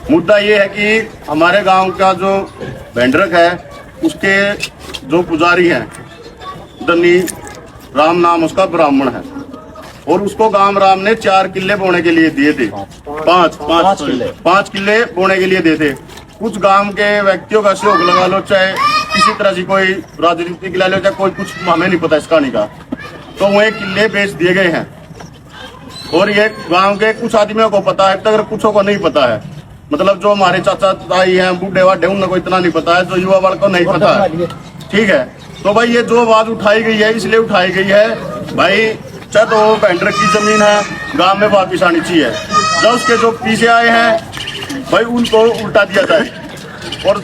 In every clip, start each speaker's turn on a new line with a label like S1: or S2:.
S1: मुद्दा ये है कि हमारे गांव का जो भेंडरक है उसके जो पुजारी हैं धनी राम नाम उसका ब्राह्मण है और उसको गांव राम ने 4 किले बोने के लिए दिए थे। पांच किले बोने के लिए दिए थे। कुछ गांव के व्यक्तियों का सहयोग लगा लो, चाहे किसी तरह से कोई राजनीतिक ले लो, चाहे कोई कुछ हमें नहीं पता इस कहानी का, तो वह किले बेच दिए गए हैं। और ये गांव के कुछ आदमियों को पता है, अगर कुछों को नहीं पता है। मतलब जो हमारे चाचा ताई हैं, बूढ़े वाढ़े, उनको इतना नहीं पता है, जो युवा वर्ग को नहीं पता है। ठीक है, तो भाई ये जो आवाज उठाई गई है इसलिए उठाई गई है भाई, चाहे तो भेंडरक की जमीन है गांव में वापिस आनी चाहिए। जो उसके जो पीछे आए हैं भाई उनको उल्टा दिया जाए। और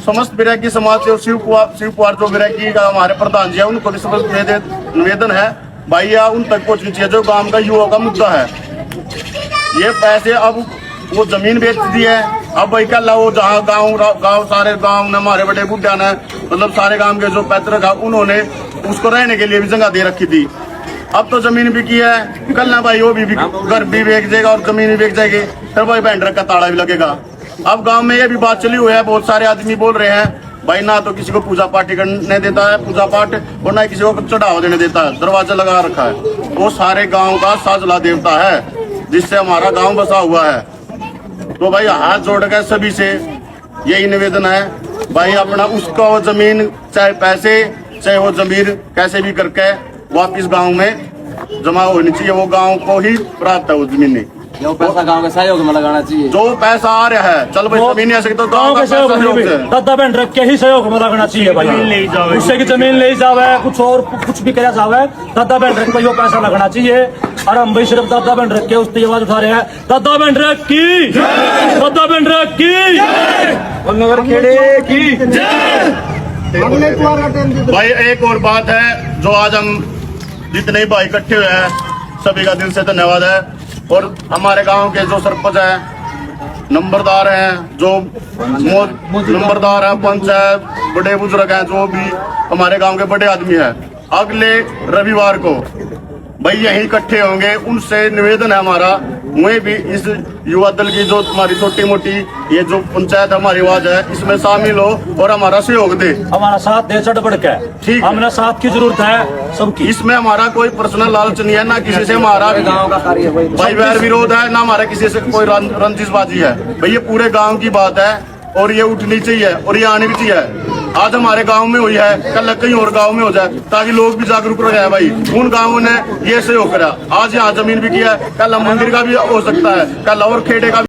S1: समस्त बिरैकी समाज से शिव कुमार जो बिरैकी का हमारे प्रधान जी है उनको भी समस्त निवेदन है भाई या उन तक पहुंचनी चाहिए जो गांव का युवा का मुद्दा है। ये पैसे अब वो जमीन बेच दी है, अब भाई कल वो जहाँ गांव सारे गांव ने हमारे बड़े बुढ़ा ने मतलब सारे गांव के जो पैतृक है उन्होंने उसको रहने के लिए भी जगह दे रखी थी। अब तो जमीन बिकी है, कल ना भाई वो भी घर भी बेच जाएगा और जमीन भी बेच जाएगी, फिर भाई भेंडरक का ताड़ा भी लगेगा। अब गांव में ये भी बात चली हुई है, बहुत सारे आदमी बोल रहे हैं भाई ना तो किसी को पूजा पाठ करने देता है पूजा पाठ और ना किसी को चढ़ावा देने देता है, दरवाजा लगा रखा है। वो सारे गांव का साजला देवता है जिससे हमारा गांव बसा हुआ है। तो भाई हाथ जोड़ कर सभी से यही निवेदन है भाई, अपना उसका वो जमीन चाहे पैसे चाहे वो जमीन कैसे भी करके वापिस गांव में जमा होनी चाहिए। वो गांव को ही प्राप्त है वो जमीन,
S2: जो पैसा गांव के सहयोग में लगाना चाहिए।
S1: जो पैसा आ रहा है चल भाई जमीन ऐसे तो
S3: गांव के सहयोग में दादा भेंडरक के ही सहयोग में लगाना चाहिए भाई। उससे की जमीन ले जावे कुछ और कुछ भी करा जावे, दादा भेंडरक को यो पैसा लगाना चाहिए। और हम भाई सिर्फ दादा भेंडरक के उस आवाज उठा रहे हैं, दादा भेंडरक की, दादा भेंडरक की, नगर खेड़े की।
S1: भाई एक और बात है, जो आज हम जितने भाई इकट्ठे हुए हैं सभी का दिल से धन्यवाद है। और हमारे गांव के जो सरपंच हैं, नंबरदार हैं, जो नंबरदार हैं, पंच है, बड़े बुजुर्ग हैं, जो भी हमारे गांव के बड़े आदमी हैं, अगले रविवार को भाई यहीं इकट्ठे होंगे। उनसे निवेदन है हमारा, वहीं भी इस युवा दल की जो हमारी छोटी मोटी ये जो पंचायत हमारी आवाज है इसमें शामिल हो और हमारा सहयोग दे,
S3: हमारा साथ दे चढ़ बढ़ के।
S1: ठीक,
S3: हमें साथ की जरूरत है सबकी।
S1: इसमें हमारा कोई पर्सनल लालच नहीं है, ना किसी से हमारा भाई वैर विरोध है, ना हमारा किसी से कोई रंजिशबाजी है। भाई ये पूरे गाँव की बात है और ये उठनी चाहिए और ये आनी भी चाहिए। आज हमारे गांव में हुई है, कल कहीं और गांव में हो जाए, ताकि लोग भी जागरूक रहे हैं। भाई उन गांवों ने ये सहयोग करा, आज यहाँ जमीन भी किया है, कल मंदिर का भी हो सकता है, कल और खेड़े का